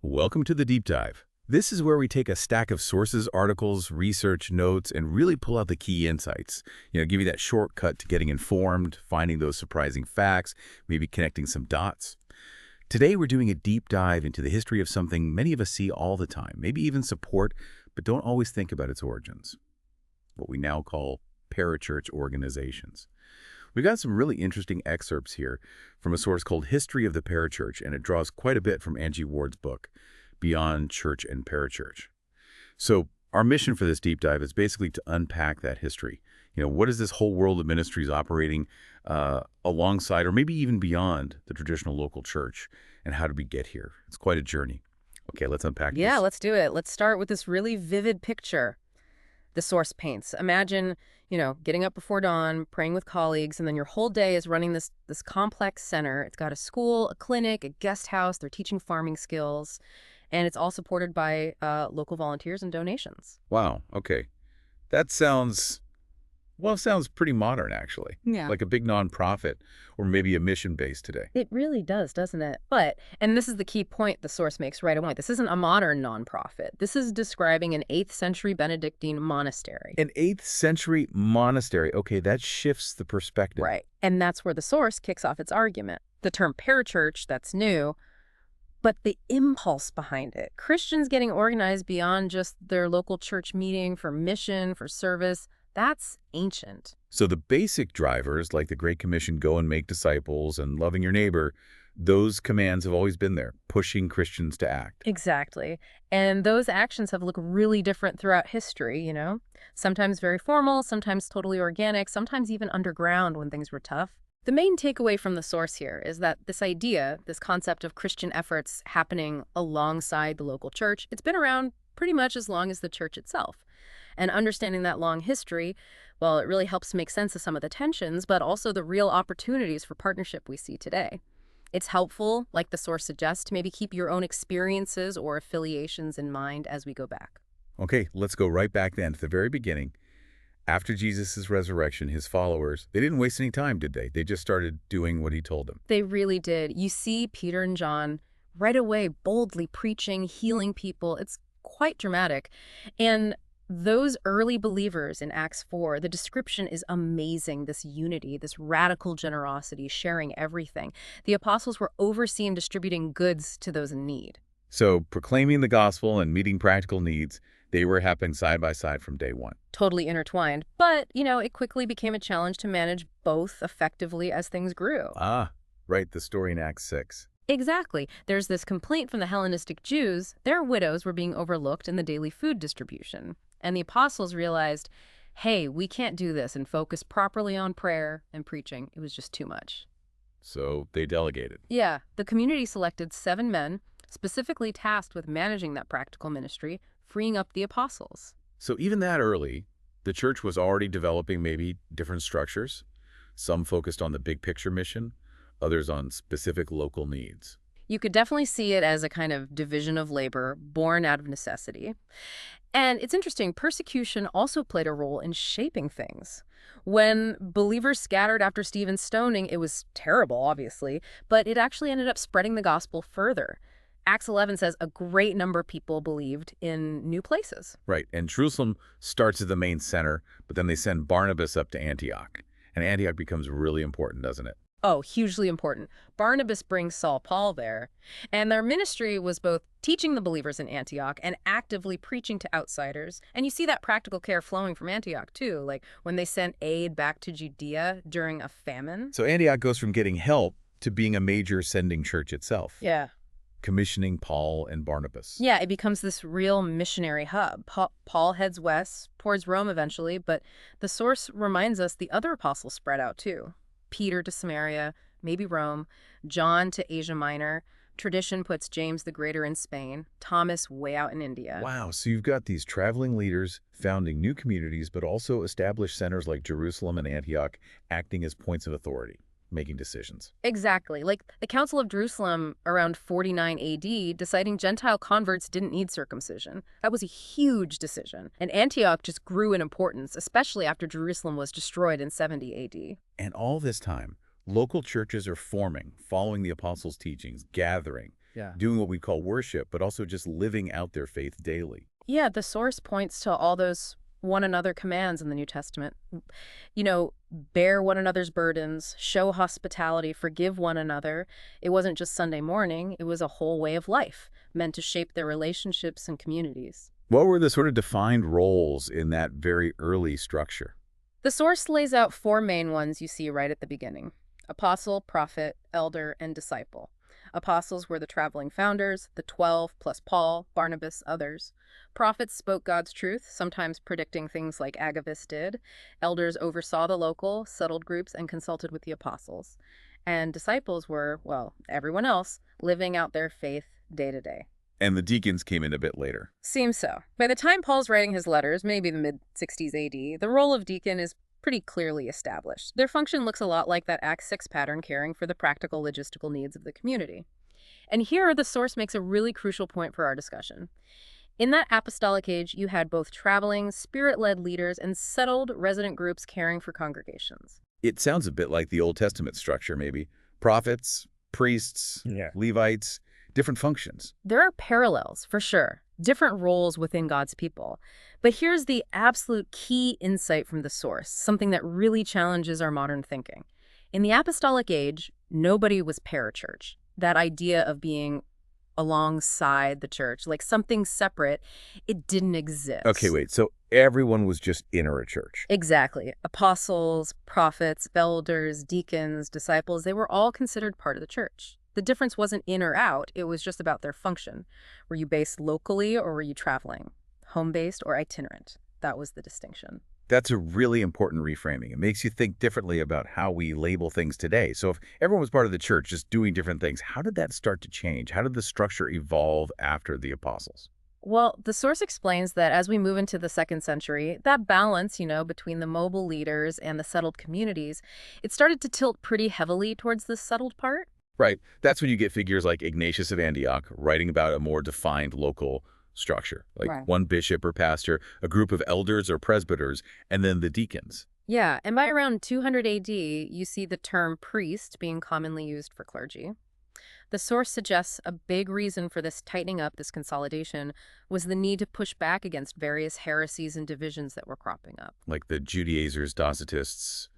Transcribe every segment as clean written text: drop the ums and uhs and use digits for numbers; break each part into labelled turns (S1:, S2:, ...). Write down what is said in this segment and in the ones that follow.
S1: Welcome to the Deep Dive. This is where we take a stack of sources, articles, research, notes, and really pull out the key insights. Give you that shortcut to getting informed, finding those surprising facts, maybe connecting some dots. Today, we're doing a deep dive into the history of something many of us see all the time, maybe even support, but don't always think about its origins. What we now call parachurch organizations. We've got some really interesting excerpts here from a source called History of the Parachurch, and it draws quite a bit from Angie Ward's book, Beyond Church and Parachurch. So our mission for this deep dive is basically to unpack that history. What is this whole world of ministries operating alongside or maybe even beyond the traditional local church, and how did we get here? It's quite a journey. Okay, let's unpack this.
S2: Yeah, let's do it. Let's start with this really vivid picture the source paints. Imagine, getting up before dawn, praying with colleagues, and then your whole day is running this complex center. It's got a school, a clinic, a guest house. They're teaching farming skills, and it's all supported by local volunteers and donations.
S1: Wow, okay. That sounds pretty modern, actually.
S2: Yeah.
S1: Like a big nonprofit or maybe a mission base today.
S2: It really does, doesn't it? And this is the key point the source makes right away. This isn't a modern nonprofit. This is describing an 8th century Benedictine monastery.
S1: An 8th century monastery. Okay, that shifts the perspective.
S2: Right. And that's where the source kicks off its argument. The term parachurch, that's new, but the impulse behind it. Christians getting organized beyond just their local church meeting for mission, for service, that's ancient.
S1: So the basic drivers, like the Great Commission, go and make disciples and loving your neighbor, those commands have always been there, pushing Christians to act.
S2: Exactly. And those actions have looked really different throughout history, Sometimes very formal, sometimes totally organic, sometimes even underground when things were tough. The main takeaway from the source here is that this idea, this concept of Christian efforts happening alongside the local church, it's been around pretty much as long as the church itself. And understanding that long history, well, it really helps make sense of some of the tensions, but also the real opportunities for partnership we see today. It's helpful, like the source suggests, to maybe keep your own experiences or affiliations in mind as we go back.
S1: Okay, let's go right back then to the very beginning. After Jesus' resurrection, his followers, they didn't waste any time, did they? They just started doing what he told them.
S2: They really did. You see Peter and John right away boldly preaching, healing people. It's quite dramatic. And those early believers in Acts 4, the description is amazing, this unity, this radical generosity, sharing everything. The apostles were overseeing distributing goods to those in need.
S1: So proclaiming the gospel and meeting practical needs, they were happening side by side from day one.
S2: Totally intertwined. But, it quickly became a challenge to manage both effectively as things grew.
S1: Ah, right, the story in Acts 6.
S2: Exactly. There's this complaint from the Hellenistic Jews. Their widows were being overlooked in the daily food distribution. And the apostles realized, hey, we can't do this and focus properly on prayer and preaching. It was just too much.
S1: So they delegated.
S2: Yeah, the community selected 7 men, specifically tasked with managing that practical ministry, freeing up the apostles.
S1: So even that early, the church was already developing maybe different structures. Some focused on the big picture mission, others on specific local needs.
S2: You could definitely see it as a kind of division of labor born out of necessity. And it's interesting, persecution also played a role in shaping things. When believers scattered after Stephen's stoning, it was terrible, obviously, but it actually ended up spreading the gospel further. Acts 11 says a great number of people believed in new places.
S1: Right, and Jerusalem starts as the main center, but then they send Barnabas up to Antioch. And Antioch becomes really important, doesn't it?
S2: Oh, hugely important. Barnabas brings Saul Paul there, and their ministry was both teaching the believers in Antioch and actively preaching to outsiders. And you see that practical care flowing from Antioch, too, like when they sent aid back to Judea during a famine.
S1: So Antioch goes from getting help to being a major sending church itself.
S2: Yeah.
S1: Commissioning Paul and Barnabas.
S2: Yeah, it becomes this real missionary hub. Paul heads west, towards Rome eventually, but the source reminds us the other apostles spread out, too. Peter to Samaria, maybe Rome, John to Asia Minor. Tradition puts James the Greater in Spain, Thomas way out in India.
S1: Wow, so you've got these traveling leaders founding new communities, but also established centers like Jerusalem and Antioch acting as points of authority, making decisions.
S2: Exactly. Like the Council of Jerusalem around 49 AD deciding Gentile converts didn't need circumcision. That was a huge decision. And Antioch just grew in importance, especially after Jerusalem was destroyed in 70 AD.
S1: And all this time, local churches are forming, following the apostles' teachings, gathering, Yeah. Doing what we call worship, but also just living out their faith daily.
S2: Yeah, the source points to all those one another commands in the New Testament. Bear one another's burdens, show hospitality, forgive one another. It wasn't just Sunday morning, it was a whole way of life, meant to shape their relationships and communities.
S1: What were the sort of defined roles in that very early structure?
S2: The source lays out four main ones you see right at the beginning: apostle, prophet, elder, and disciple. Apostles were the traveling founders, the 12 plus Paul, Barnabas, others. Prophets spoke God's truth, sometimes predicting things like Agabus did. Elders oversaw the local, settled groups, and consulted with the apostles. And disciples were, well, everyone else, living out their faith day to day.
S1: And the deacons came in a bit later.
S2: Seems so. By the time Paul's writing his letters, maybe the mid-60s AD, the role of deacon is pretty clearly established. Their function looks a lot like that Acts 6 pattern, caring for the practical logistical needs of the community. And here, the source makes a really crucial point for our discussion. In that Apostolic Age, you had both traveling, spirit-led leaders and settled resident groups caring for congregations.
S1: It sounds a bit like the Old Testament structure, maybe. Prophets, priests, Levites, different functions.
S2: There are parallels, for sure, different roles within God's people. But here's the absolute key insight from the source, something that really challenges our modern thinking. In the Apostolic Age, nobody was parachurch. That idea of being alongside the church, like something separate, it didn't exist.
S1: Okay, wait, so everyone was just inner a church?
S2: Exactly. Apostles, prophets, elders, deacons, disciples, they were all considered part of the church. The difference wasn't in or out, it was just about their function. Were you based locally or were you traveling? Home-based or itinerant? That was the distinction.
S1: That's a really important reframing. It makes you think differently about how we label things today. So if everyone was part of the church, just doing different things, how did that start to change? How did the structure evolve after the apostles?
S2: Well, the source explains that as we move into the 2nd century, that balance, between the mobile leaders and the settled communities, it started to tilt pretty heavily towards the settled part.
S1: Right. That's when you get figures like Ignatius of Antioch writing about a more defined local structure, like one bishop or pastor, a group of elders or presbyters, and then the deacons.
S2: Yeah, and by around 200 AD, you see the term priest being commonly used for clergy. The source suggests a big reason for this tightening up, this consolidation, was the need to push back against various heresies and divisions that were cropping up.
S1: Like the Judaizers, Docetists,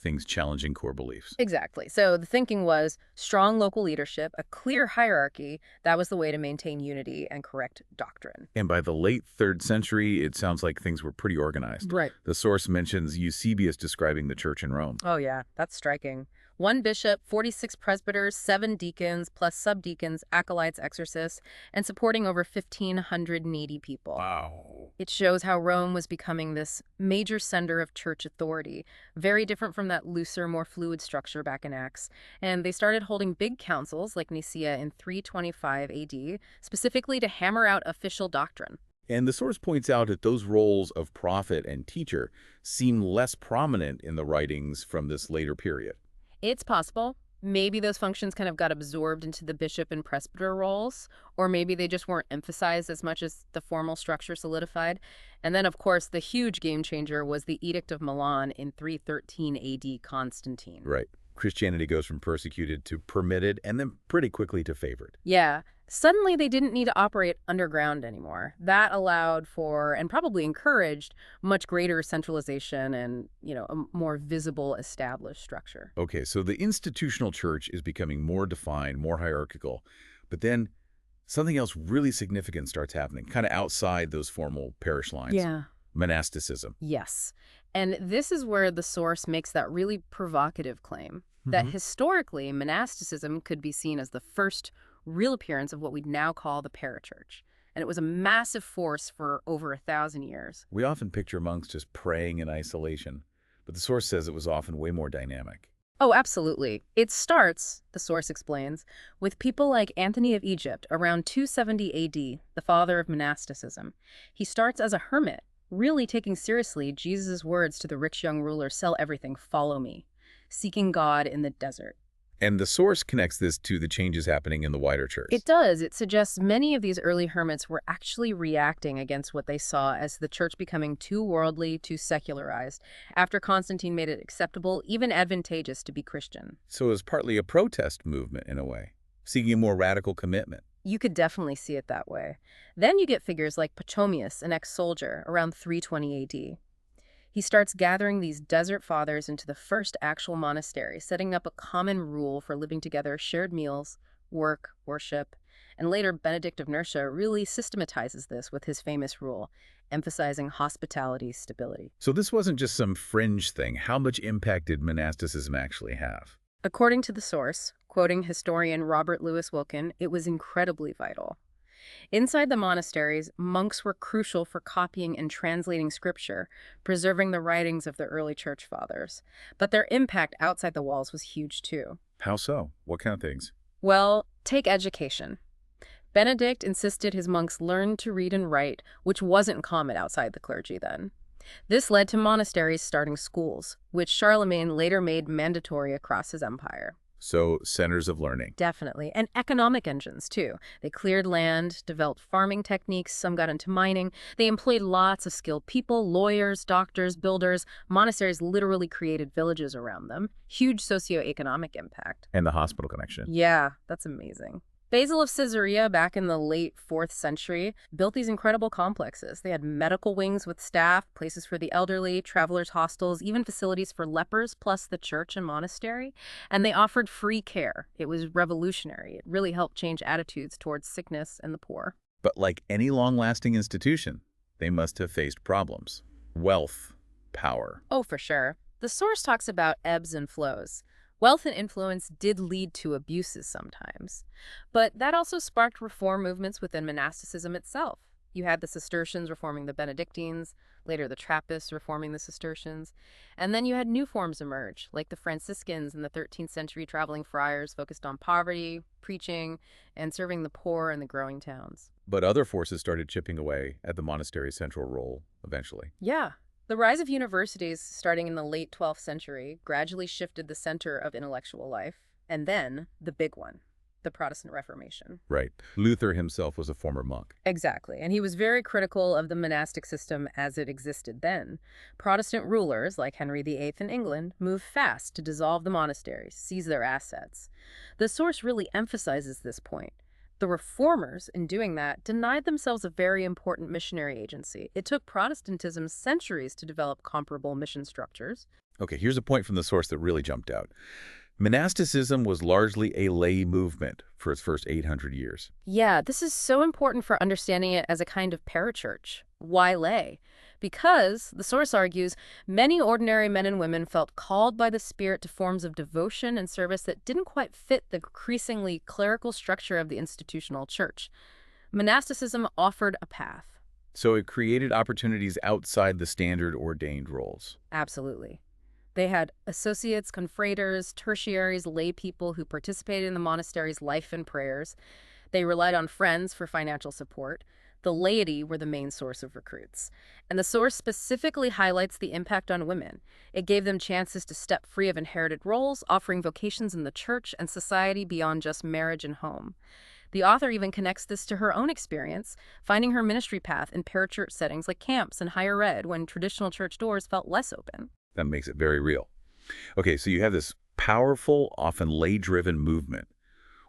S1: things challenging core beliefs.
S2: Exactly. So the thinking was strong local leadership, a clear hierarchy. That was the way to maintain unity and correct doctrine.
S1: And by the late 3rd century, it sounds like things were pretty organized.
S2: Right.
S1: The source mentions Eusebius describing the church in Rome.
S2: Oh, yeah. That's striking. 1 bishop, 46 presbyters, 7 deacons, plus subdeacons, acolytes, exorcists, and supporting over 1,580 people.
S1: Wow.
S2: It shows how Rome was becoming this major center of church authority, very different from that looser, more fluid structure back in Acts. And they started holding big councils like Nicaea in 325 AD, specifically to hammer out official doctrine.
S1: And the source points out that those roles of prophet and teacher seem less prominent in the writings from this later period.
S2: It's possible. Maybe those functions kind of got absorbed into the bishop and presbyter roles, or maybe they just weren't emphasized as much as the formal structure solidified. And then, of course, the huge game changer was the Edict of Milan in 313 AD Constantine.
S1: Right. Christianity goes from persecuted to permitted and then pretty quickly to favored.
S2: Yeah. Suddenly, they didn't need to operate underground anymore. That allowed for, and probably encouraged, much greater centralization and, a more visible, established structure.
S1: Okay, so the institutional church is becoming more defined, more hierarchical. But then something else really significant starts happening, kind of outside those formal parish lines.
S2: Yeah.
S1: Monasticism.
S2: Yes. And this is where the source makes that really provocative claim that historically, monasticism could be seen as the first real appearance of what we'd now call the parachurch. And it was a massive force for over 1,000 years.
S1: We often picture monks just praying in isolation, but the source says it was often way more dynamic.
S2: Oh, absolutely. It starts, the source explains, with people like Anthony of Egypt around 270 AD, the father of monasticism. He starts as a hermit, really taking seriously Jesus' words to the rich young ruler, "Sell everything, follow me," seeking God in the desert.
S1: And the source connects this to the changes happening in the wider church.
S2: It does. It suggests many of these early hermits were actually reacting against what they saw as the church becoming too worldly, too secularized, after Constantine made it acceptable, even advantageous, to be Christian.
S1: So it was partly a protest movement in a way. seeking a more radical commitment.
S2: You could definitely see it that way. Then you get figures like Pachomius, an ex-soldier, around 320 AD. He starts gathering these desert fathers into the first actual monastery, setting up a common rule for living together, shared meals, work, worship. And later, Benedict of Nursia really systematizes this with his famous rule, emphasizing hospitality, stability.
S1: So this wasn't just some fringe thing. How much impact did monasticism actually have?
S2: According to the source, quoting historian Robert Louis Wilkin, it was incredibly vital. Inside the monasteries, monks were crucial for copying and translating scripture, preserving the writings of the early church fathers. But their impact outside the walls was huge too.
S1: How so? What kind of things?
S2: Well, take education. Benedict insisted his monks learn to read and write, which wasn't common outside the clergy then. This led to monasteries starting schools, which Charlemagne later made mandatory across his empire.
S1: So, centers of learning.
S2: Definitely. And economic engines, too. They cleared land, developed farming techniques, some got into mining. They employed lots of skilled people, lawyers, doctors, builders. Monasteries literally created villages around them. Huge socioeconomic impact.
S1: And the hospital connection.
S2: Yeah, that's amazing. Basil of Caesarea, back in the late 4th century, built these incredible complexes. They had medical wings with staff, places for the elderly, travelers' hostels, even facilities for lepers, plus the church and monastery. And they offered free care. It was revolutionary. It really helped change attitudes towards sickness and the poor.
S1: But like any long-lasting institution, they must have faced problems. Wealth, power.
S2: Oh, for sure. The source talks about ebbs and flows. Wealth and influence did lead to abuses sometimes, but that also sparked reform movements within monasticism itself. You had the Cistercians reforming the Benedictines, later the Trappists reforming the Cistercians, and then you had new forms emerge, like the Franciscans in the 13th century traveling friars focused on poverty, preaching, and serving the poor in the growing towns.
S1: But other forces started chipping away at the monastery's central role eventually.
S2: Yeah. The rise of universities, starting in the late 12th century, gradually shifted the center of intellectual life. And then, the big one, the Protestant Reformation.
S1: Right. Luther himself was a former monk.
S2: Exactly, and he was very critical of the monastic system as it existed then. Protestant rulers, like Henry VIII in England, moved fast to dissolve the monasteries, seize their assets. The source really emphasizes this point. The reformers, in doing that, denied themselves a very important missionary agency. It took Protestantism centuries to develop comparable mission structures.
S1: Okay, here's a point from the source that really jumped out. Monasticism was largely a lay movement for its first 800 years.
S2: Yeah, this is so important for understanding it as a kind of parachurch. Why lay? Because, the source argues, many ordinary men and women felt called by the Spirit to forms of devotion and service that didn't quite fit the increasingly clerical structure of the institutional church. Monasticism offered a path.
S1: So it created opportunities outside the standard ordained roles.
S2: Absolutely. They had associates, confraters, tertiaries, lay people who participated in the monastery's life and prayers. They relied on friends for financial support. The laity were the main source of recruits. And the source specifically highlights the impact on women. It gave them chances to step free of inherited roles, offering vocations in the church and society beyond just marriage and home. The author even connects this to her own experience, finding her ministry path in parachurch settings like camps and higher ed when traditional church doors felt less open.
S1: That makes it very real. Okay, so you have this powerful, often lay-driven movement.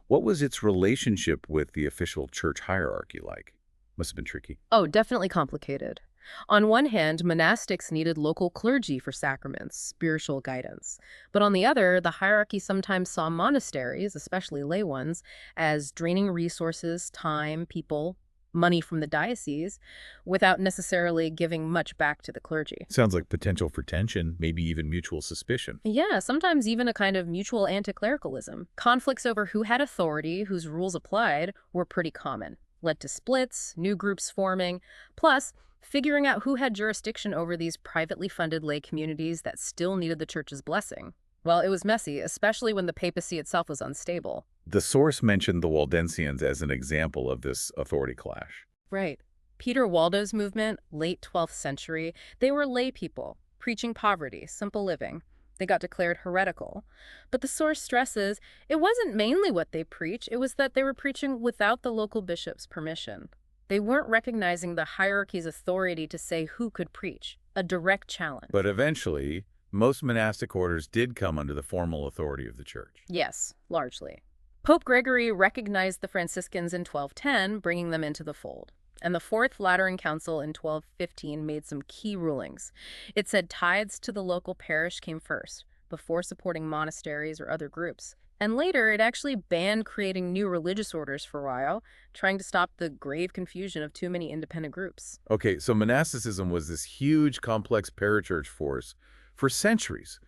S1: What was its relationship with the official church hierarchy like? Must have been tricky.
S2: Oh, definitely complicated. On one hand, monastics needed local clergy for sacraments, spiritual guidance. But on the other, the hierarchy sometimes saw monasteries, especially lay ones, as draining resources, time, people, money from the diocese, without necessarily giving much back to the clergy.
S1: Sounds like potential for tension, maybe even mutual suspicion.
S2: Yeah, sometimes even a kind of mutual anti-clericalism. Conflicts over who had authority, whose rules applied, were pretty common. Led to splits, new groups forming, plus figuring out who had jurisdiction over these privately funded lay communities that still needed the church's blessing. Well, it was messy, especially when the papacy itself was unstable.
S1: The source mentioned the Waldensians as an example of this authority clash.
S2: Right. Peter Waldo's movement, late 12th century, they were lay people, preaching poverty, simple living. They got declared heretical. But the source stresses it wasn't mainly what they preached, it was that they were preaching without the local bishop's permission. They weren't recognizing the hierarchy's authority to say who could preach, a direct challenge.
S1: But eventually, most monastic orders did come under the formal authority of the church.
S2: Yes, largely. Pope Gregory recognized the Franciscans in 1210, bringing them into the fold. And the Fourth Lateran Council in 1215 made some key rulings. It said tithes to the local parish came first, before supporting monasteries or other groups. And later, it actually banned creating new religious orders for a while, trying to stop the grave confusion of too many independent groups.
S1: Okay, so monasticism was this huge, complex parachurch force for centuries.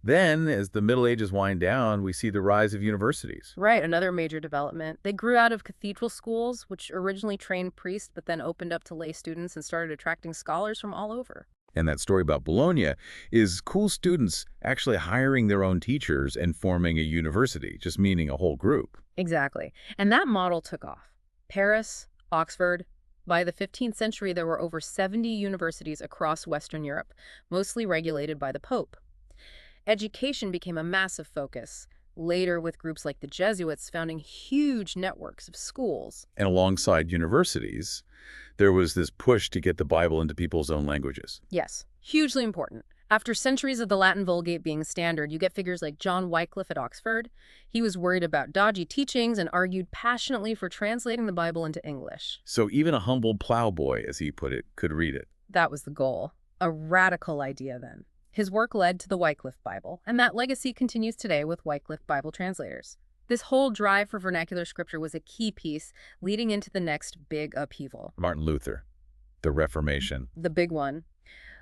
S1: Then, as the Middle Ages wind down, we see the rise of universities.
S2: Right, another major development. They grew out of cathedral schools, which originally trained priests but then opened up to lay students and started attracting scholars from all over.
S1: And that story about Bologna is cool students actually hiring their own teachers and forming a university, just meaning a whole group.
S2: Exactly. And that model took off. Paris, Oxford. By the 15th century, there were over 70 universities across Western Europe, mostly regulated by the Pope. Education became a massive focus, later with groups like the Jesuits founding huge networks of schools.
S1: And alongside universities, there was this push to get the Bible into people's own languages.
S2: Yes, hugely important. After centuries of the Latin Vulgate being standard, you get figures like John Wycliffe at Oxford. He was worried about dodgy teachings and argued passionately for translating the Bible into English.
S1: So even a humble plowboy, as he put it, could read it.
S2: That was the goal. A radical idea then. His work led to the Wycliffe Bible, and that legacy continues today with Wycliffe Bible translators. This whole drive for vernacular scripture was a key piece leading into the next big upheaval.
S1: Martin Luther, the Reformation.
S2: The big one.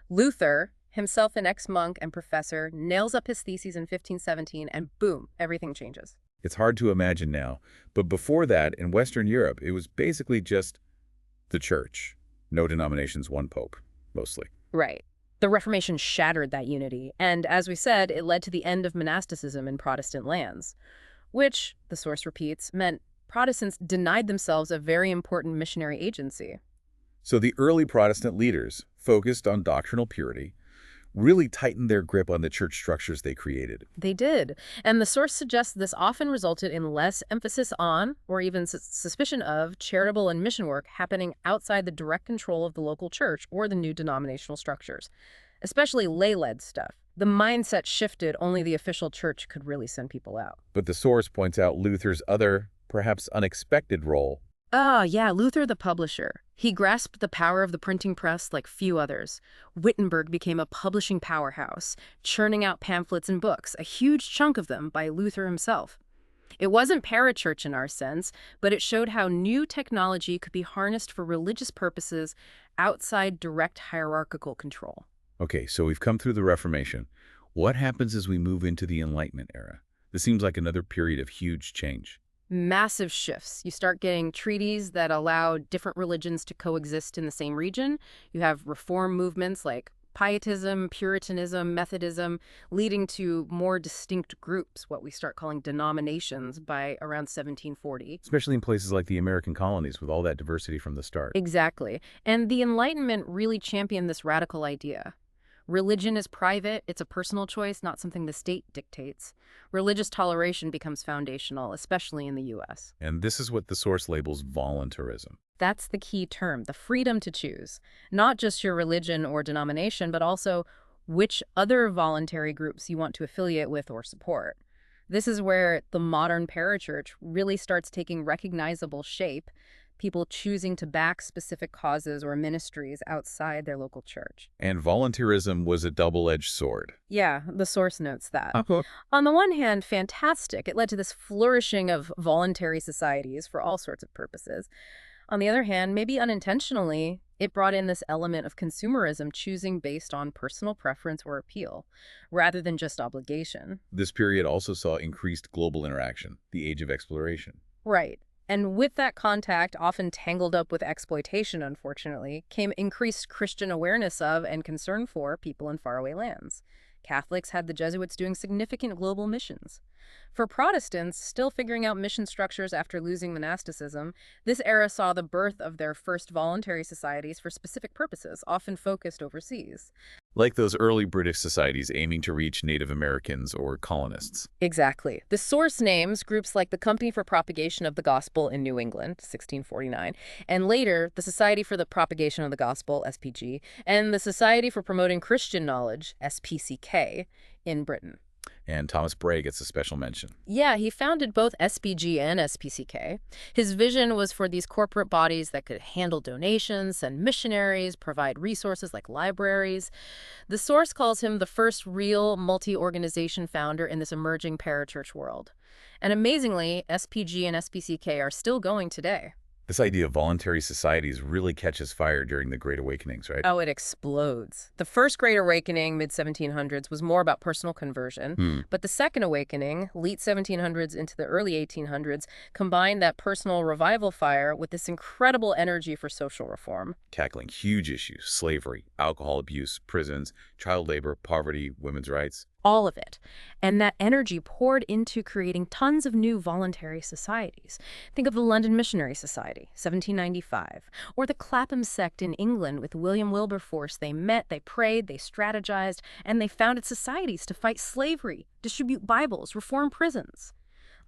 S2: Luther, himself an ex-monk and professor, nails up his theses in 1517, and boom, everything changes.
S1: It's hard to imagine now, but before that, in Western Europe, it was basically just the church. No denominations, one pope, mostly.
S2: Right. The Reformation shattered that unity, and as we said, it led to the end of monasticism in Protestant lands, which, the source repeats, meant Protestants denied themselves a very important missionary agency.
S1: So the early Protestant leaders, focused on doctrinal purity, really tightened their grip on the church structures they created.
S2: They did, and the source suggests this often resulted in less emphasis on, or even suspicion of, charitable and mission work happening outside the direct control of the local church or the new denominational structures, especially lay-led stuff. The mindset shifted, only the official church could really send people out.
S1: But the source points out Luther's other, perhaps unexpected role.
S2: Yeah, Luther the publisher. He grasped the power of the printing press like few others. Wittenberg became a publishing powerhouse, churning out pamphlets and books, a huge chunk of them by Luther himself. It wasn't parachurch in our sense, but it showed how new technology could be harnessed for religious purposes outside direct hierarchical control.
S1: Okay, so we've come through the Reformation. What happens as we move into the Enlightenment era? This seems like another period of huge change.
S2: Massive shifts. You start getting treaties that allow different religions to coexist in the same region. You have reform movements like Pietism, Puritanism, Methodism, leading to more distinct groups, what we start calling denominations, by around 1740.
S1: Especially in places like the American colonies with all that diversity from the start.
S2: Exactly. And the Enlightenment really championed this radical idea. Religion is private, it's a personal choice, not something the state dictates. Religious toleration becomes foundational, especially in the U.S.
S1: And this is what the source labels voluntarism.
S2: That's the key term, the freedom to choose. Not just your religion or denomination, but also which other voluntary groups you want to affiliate with or support. This is where the modern parachurch really starts taking recognizable shape, people choosing to back specific causes or ministries outside their local church.
S1: And voluntarism was a double-edged sword.
S2: Yeah, the source notes that. On the one hand, fantastic. It led to this flourishing of voluntary societies for all sorts of purposes. On the other hand, maybe unintentionally, it brought in this element of consumerism, choosing based on personal preference or appeal, rather than just obligation.
S1: This period also saw increased global interaction, the age of exploration.
S2: Right. And with that contact, often tangled up with exploitation, unfortunately, came increased Christian awareness of and concern for people in faraway lands. Catholics had the Jesuits doing significant global missions. For Protestants, still figuring out mission structures after losing monasticism, this era saw the birth of their first voluntary societies for specific purposes, often focused overseas.
S1: Like those early British societies aiming to reach Native Americans or colonists.
S2: Exactly. The source names groups like the Company for Propagation of the Gospel in New England, 1649, and later the Society for the Propagation of the Gospel, SPG, and the Society for Promoting Christian Knowledge, SPCK, in Britain.
S1: And Thomas Bray gets a special mention.
S2: Yeah, he founded both SBG and SPCK. His vision was for these corporate bodies that could handle donations, send missionaries, provide resources like libraries. The source calls him the first real multi-organization founder in this emerging parachurch world. And amazingly, SPG and SPCK are still going today.
S1: This idea of voluntary societies really catches fire during the Great Awakenings, right?
S2: Oh, it explodes. The first Great Awakening, mid-1700s, was more about personal conversion. But the Second Awakening, late 1700s into the early 1800s, combined that personal revival fire with this incredible energy for social reform.
S1: Tackling huge issues: slavery, alcohol abuse, prisons, child labor, poverty, women's rights.
S2: All of it. And that energy poured into creating tons of new voluntary societies. Think of the London Missionary Society, 1795, or the Clapham sect in England with William Wilberforce. They met, they prayed, they strategized, and they founded societies to fight slavery, distribute Bibles, reform prisons.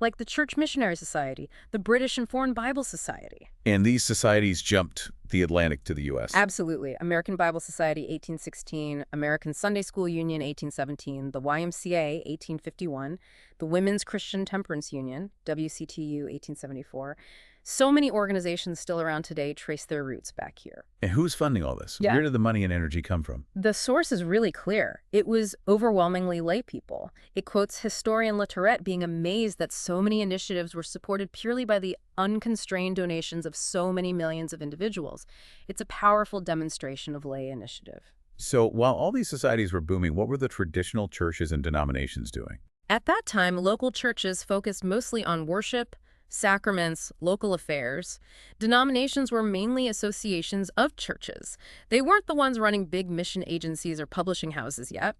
S2: Like the Church Missionary Society, the British and Foreign Bible Society.
S1: And these societies jumped the Atlantic to the U.S.
S2: Absolutely. American Bible Society, 1816, American Sunday School Union, 1817, the YMCA, 1851, the Women's Christian Temperance Union, WCTU, 1874. So many organizations still around today trace their roots back here.
S1: And who's funding all this?
S2: Yeah.
S1: Where did the money and energy come from?
S2: The source is really clear. It was overwhelmingly lay people. It quotes historian Latourette being amazed that so many initiatives were supported purely by the unconstrained donations of so many millions of individuals. It's a powerful demonstration of lay initiative.
S1: So while all these societies were booming, what were the traditional churches and denominations doing?
S2: At that time, local churches focused mostly on worship, sacraments, local affairs. Denominations were mainly associations of churches. They weren't the ones running big mission agencies or publishing houses yet.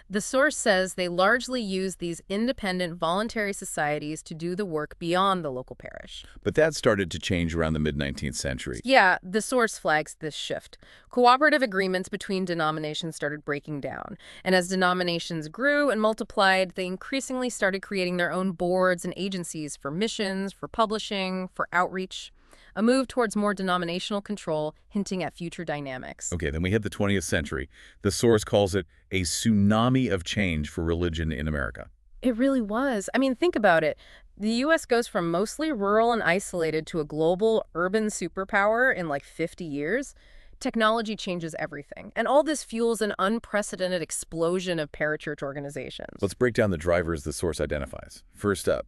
S2: The source says they largely used these independent voluntary societies to do the work beyond the local parish.
S1: But that started to change around the mid-19th century.
S2: Yeah, the source flags this shift. Cooperative agreements between denominations started breaking down. And as denominations grew and multiplied, they increasingly started creating their own boards and agencies for missions, for publishing, for outreach. A move towards more denominational control, hinting at future dynamics.
S1: Okay, then we hit the 20th century. The source calls it a tsunami of change for religion in America.
S2: It really was. I mean, think about it. The U.S. goes from mostly rural and isolated to a global urban superpower in like 50 years. Technology changes everything. And all this fuels an unprecedented explosion of parachurch organizations.
S1: Let's break down the drivers the source identifies. First up,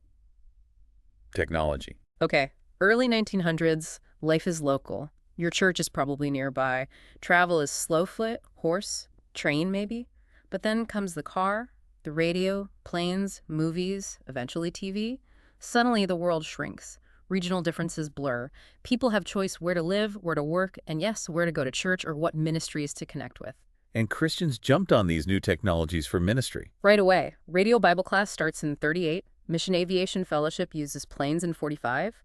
S1: technology.
S2: Okay. Early 1900s, life is local. Your church is probably nearby. Travel is slow foot, horse, train maybe. But then comes the car, the radio, planes, movies, eventually TV. Suddenly the world shrinks. Regional differences blur. People have choice where to live, where to work, and yes, where to go to church or what ministries to connect with.
S1: And Christians jumped on these new technologies for ministry.
S2: Right away. Radio Bible class starts in 38. Mission Aviation Fellowship uses planes in 45.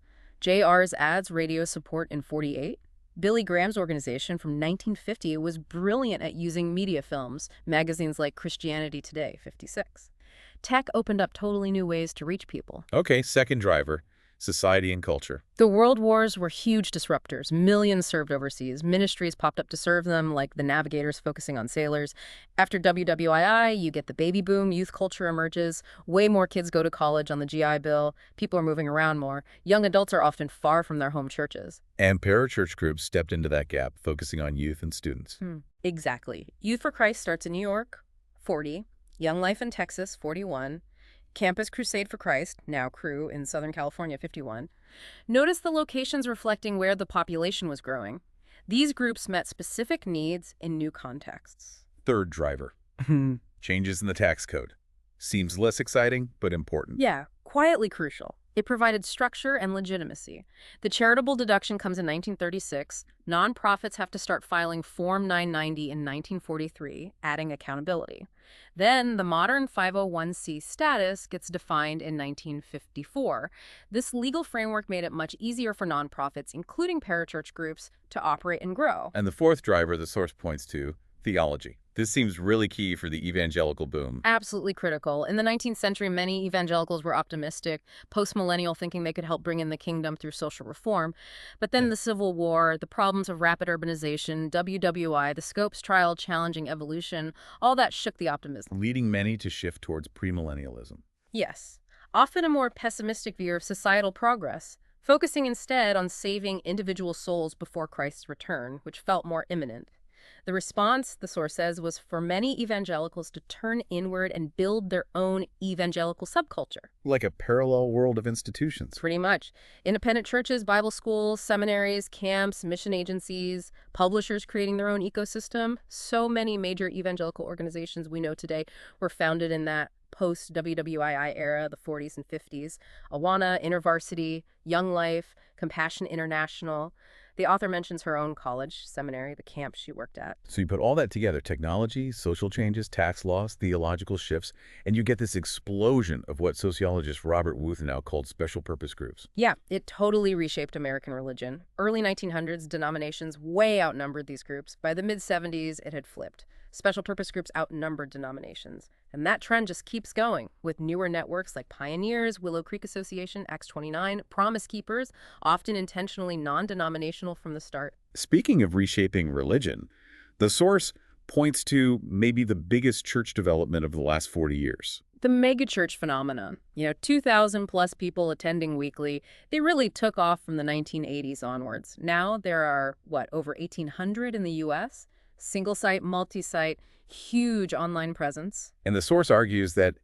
S2: JR's adds radio support in 48. Billy Graham's organization from 1950 was brilliant at using media films, magazines like Christianity Today, 56. Tech opened up totally new ways to reach people.
S1: Okay, second driver, society and culture.
S2: The world wars were huge disruptors. Millions served overseas. Ministries popped up to serve them, like the Navigators focusing on sailors. After WWII, you get the baby boom, youth culture emerges. Way more kids go to college on the GI Bill. People are moving around more. Young adults are often far from their home churches.
S1: And parachurch groups stepped into that gap, focusing on youth and students.
S2: Exactly. Youth for Christ starts in New York, 40. Young Life in Texas, 41. Campus Crusade for Christ, now Cru, in Southern California, 51. Notice the locations reflecting where the population was growing. These groups met specific needs in new contexts.
S1: Third driver, changes in the tax code. Seems less exciting, but important.
S2: Yeah, quietly crucial. It provided structure and legitimacy. The charitable deduction comes in 1936. Nonprofits have to start filing Form 990 in 1943, adding accountability. Then the modern 501c status gets defined in 1954. This legal framework made it much easier for nonprofits, including parachurch groups, to operate and grow.
S1: And the fourth driver the source points to, theology. This seems really key for the evangelical boom.
S2: Absolutely critical. In the 19th century, many evangelicals were optimistic, post-millennial, thinking they could help bring in the kingdom through social reform. But then
S1: Yeah.
S2: the Civil War, the problems of rapid urbanization, WWI, the Scopes trial challenging evolution, all that shook the optimism.
S1: Leading many to shift towards premillennialism.
S2: Yes, often a more pessimistic view of societal progress, focusing instead on saving individual souls before Christ's return, which felt more imminent. The response, the source says, was for many evangelicals to turn inward and build their own evangelical subculture.
S1: Like a parallel world of institutions.
S2: Pretty much. Independent churches, Bible schools, seminaries, camps, mission agencies, publishers creating their own ecosystem. So many major evangelical organizations we know today were founded in that post-WWII era, the 40s and 50s. Awana, InterVarsity, Young Life, Compassion International. The author mentions her own college, seminary, the camp she worked at.
S1: So you put all that together, technology, social changes, tax laws, theological shifts, and you get this explosion of what sociologist Robert Wuthenow called special purpose groups.
S2: Yeah, it totally reshaped American religion. Early 1900s, denominations way outnumbered these groups. By the mid-70s, it had flipped. Special purpose groups outnumbered denominations. And that trend just keeps going, with newer networks like Pioneers, Willow Creek Association, Acts 29, Promise Keepers, often intentionally non-denominational from the start.
S1: Speaking of reshaping religion, the source points to maybe the biggest church development of the last 40 years.
S2: The megachurch phenomenon, 2,000 plus people attending weekly, they really took off from the 1980s onwards. Now there are, over 1,800 in the U.S.? Single-site, multi-site, huge online presence.
S1: And the source argues that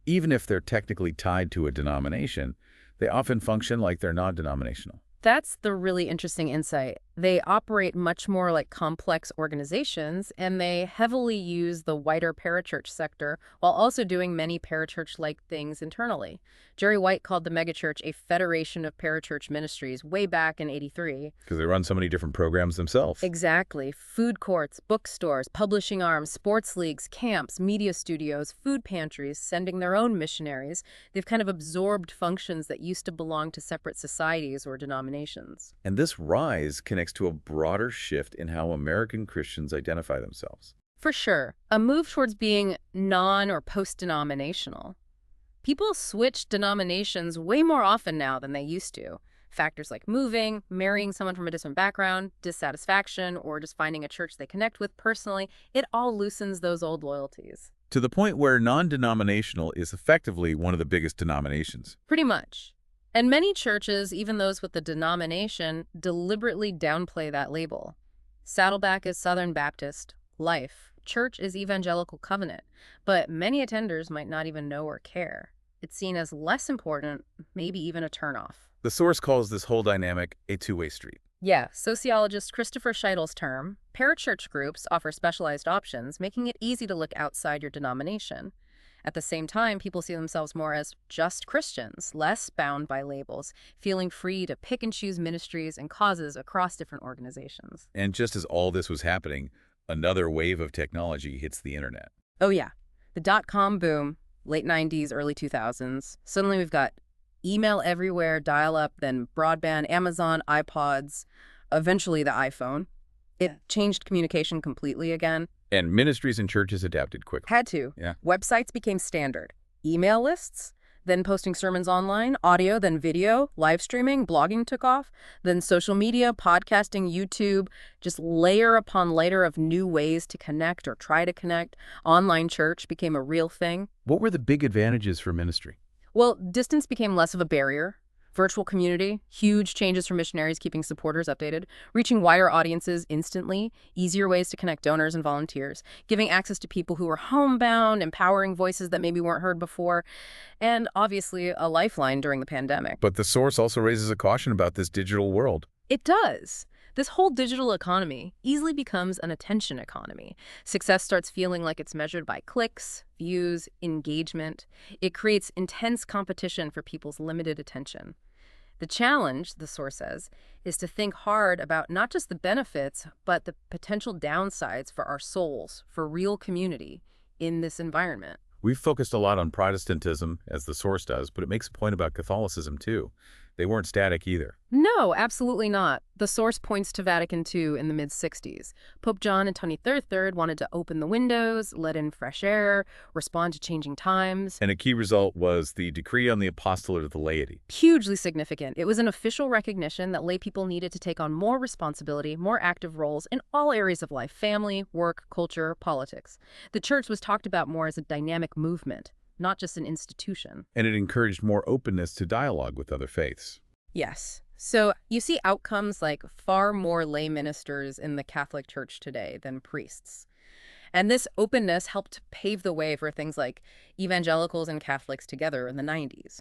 S1: even if they're technically tied to a denomination, they often function like they're non-denominational.
S2: That's the really interesting insight. They operate much more like complex organizations, and they heavily use the wider parachurch sector while also doing many parachurch-like things internally. Jerry White called the megachurch a federation of parachurch ministries way back in '83.
S1: Because they run so many different programs themselves.
S2: Exactly. Food courts, bookstores, publishing arms, sports leagues, camps, media studios, food pantries, sending their own missionaries. They've kind of absorbed functions that used to belong to separate societies or denominations.
S1: And this rise connects to a broader shift in how American Christians identify themselves.
S2: For sure. A move towards being non- or post-denominational. People switch denominations way more often now than they used to. Factors like moving, marrying someone from a different background, dissatisfaction, or just finding a church they connect with personally, it all loosens those old loyalties.
S1: To the point where non-denominational is effectively one of the biggest denominations.
S2: Pretty much. And many churches, even those with the denomination, deliberately downplay that label. Saddleback is Southern Baptist, Life. Church is Evangelical Covenant. But many attenders might not even know or care. It's seen as less important, maybe even a turnoff.
S1: The source calls this whole dynamic a two-way street.
S2: Yeah, sociologist Christopher Scheitel's term, parachurch groups offer specialized options, making it easy to look outside your denomination. At the same time, people see themselves more as just Christians, less bound by labels, feeling free to pick and choose ministries and causes across different organizations.
S1: And just as all this was happening, another wave of technology hits the internet.
S2: Oh yeah, the dot-com boom, late 90s, early 2000s. Suddenly we've got email everywhere, dial-up, then broadband, Amazon, iPods, eventually the iPhone. It changed communication completely again.
S1: And ministries and churches adapted quickly.
S2: Had to.
S1: Yeah.
S2: Websites became standard. Email lists, then posting sermons online, audio, then video, live streaming, blogging took off, then social media, podcasting, YouTube, just layer upon layer of new ways to connect or try to connect. Online church became a real thing.
S1: What were the big advantages for ministry?
S2: Well, distance became less of a barrier. Virtual community, huge changes for missionaries keeping supporters updated, reaching wider audiences instantly, easier ways to connect donors and volunteers, giving access to people who were homebound, empowering voices that maybe weren't heard before, and obviously a lifeline during the pandemic.
S1: But the source also raises a caution about this digital world.
S2: It does. This whole digital economy easily becomes an attention economy. Success starts feeling like it's measured by clicks, views, engagement. It creates intense competition for people's limited attention. The challenge, the source says, is to think hard about not just the benefits, but the potential downsides for our souls, for real community in this environment.
S1: We've focused a lot on Protestantism, as the source does, but it makes a point about Catholicism too. They weren't static either.
S2: No, absolutely not. The source points to Vatican II in the mid-60s. Pope John and Tony III wanted to open the windows, let in fresh air, respond to changing times.
S1: And a key result was the decree on the apostolate of the laity.
S2: Hugely significant. It was an official recognition that lay people needed to take on more responsibility, more active roles in all areas of life: family, work, culture, politics. The church was talked about more as a dynamic movement, not just an institution.
S1: And it encouraged more openness to dialogue with other faiths.
S2: Yes. So you see outcomes like far more lay ministers in the Catholic Church today than priests. And this openness helped pave the way for things like evangelicals and Catholics together in the 90s.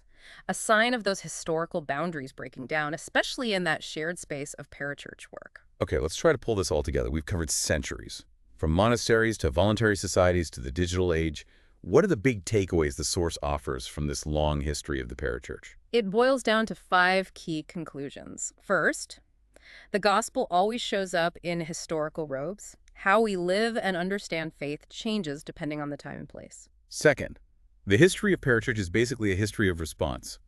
S2: A sign of those historical boundaries breaking down, especially in that shared space of parachurch work.
S1: Okay, let's try to pull this all together. We've covered centuries, from monasteries to voluntary societies to the digital age. What are the big takeaways the source offers from this long history of the parachurch?
S2: It boils down to 5 key conclusions. First, the gospel always shows up in historical robes. How we live and understand faith changes depending on the time and place.
S1: Second, the history of parachurch is basically a history of response,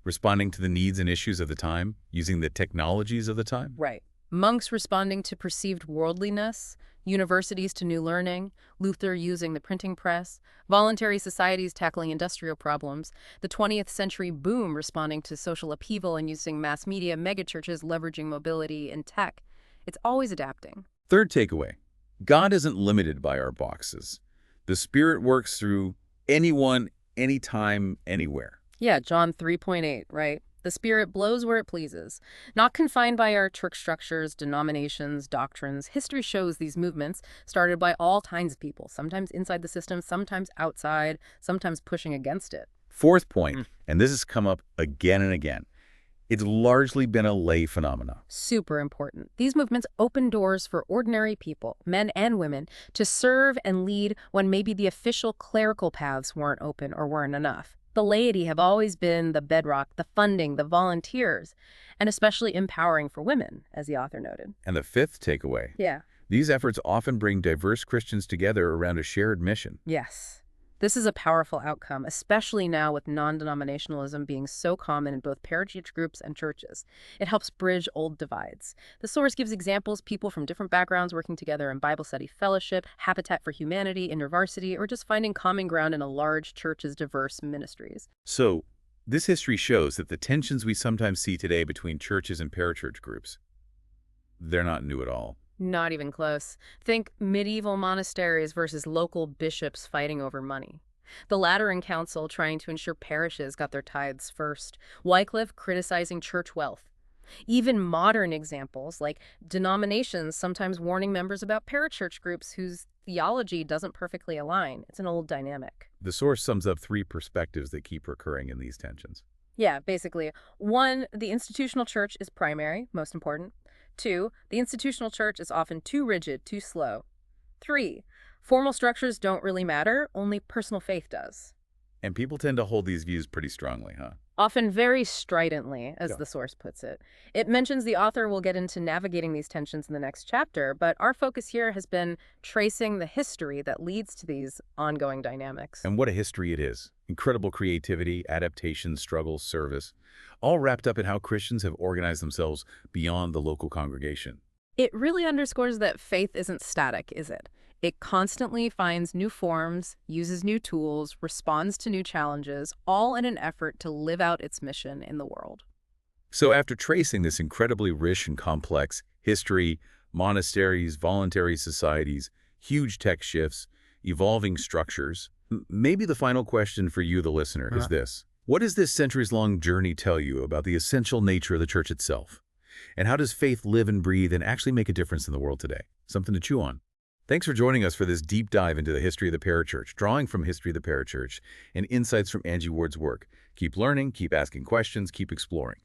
S1: responding to the needs and issues of the time, using the technologies of the time.
S2: Right. Monks responding to perceived worldliness, universities to new learning, Luther using the printing press, voluntary societies tackling industrial problems, the 20th century boom responding to social upheaval and using mass media, megachurches leveraging mobility and tech. It's always adapting.
S1: Third takeaway, God isn't limited by our boxes. The Spirit works through anyone, anytime, anywhere.
S2: Yeah, John 3.8, right? The Spirit blows where it pleases. Not confined by our church structures, denominations, doctrines, history shows these movements started by all kinds of people, sometimes inside the system, sometimes outside, sometimes pushing against it.
S1: Fourth point, and this has come up again and again, it's largely been a lay phenomena.
S2: Super important. These movements open doors for ordinary people, men and women, to serve and lead when maybe the official clerical paths weren't open or weren't enough. The laity have always been the bedrock, the funding, the volunteers, and especially empowering for women, as the author noted.
S1: And the fifth takeaway,
S2: Yeah.
S1: these efforts often bring diverse Christians together around a shared mission.
S2: Yes. This is a powerful outcome, especially now with non-denominationalism being so common in both parachurch groups and churches. It helps bridge old divides. The source gives examples, people from different backgrounds working together in Bible study fellowship, Habitat for Humanity, InterVarsity, or just finding common ground in a large church's diverse ministries.
S1: So, this history shows that the tensions we sometimes see today between churches and parachurch groups, they're not new at all.
S2: Not even close. Think medieval monasteries versus local bishops fighting over money. The Lateran Council trying to ensure parishes got their tithes first. Wycliffe criticizing church wealth. Even modern examples like denominations sometimes warning members about parachurch groups whose theology doesn't perfectly align. It's an old dynamic.
S1: The source sums up 3 perspectives that keep recurring in these tensions.
S2: Yeah, basically. 1, the institutional church is primary, most important. 2, the institutional church is often too rigid, too slow. 3, formal structures don't really matter, only personal faith does.
S1: And people tend to hold these views pretty strongly, huh?
S2: Often very stridently, as
S1: Yeah.
S2: the source puts it. It mentions the author will get into navigating these tensions in the next chapter, but our focus here has been tracing the history that leads to these ongoing dynamics.
S1: And what a history it is. Incredible creativity, adaptation, struggle, service, all wrapped up in how Christians have organized themselves beyond the local congregation.
S2: It really underscores that faith isn't static, is it? It constantly finds new forms, uses new tools, responds to new challenges, all in an effort to live out its mission in the world.
S1: So after tracing this incredibly rich and complex history, monasteries, voluntary societies, huge tech shifts, evolving structures, maybe the final question for you, the listener, is this. What does this centuries-long journey tell you about the essential nature of the church itself? And how does faith live and breathe and actually make a difference in the world today? Something to chew on. Thanks for joining us for this deep dive into the history of the Parachurch, drawing from History of the Parachurch and insights from Angie Ward's work. Keep learning, keep asking questions, keep exploring.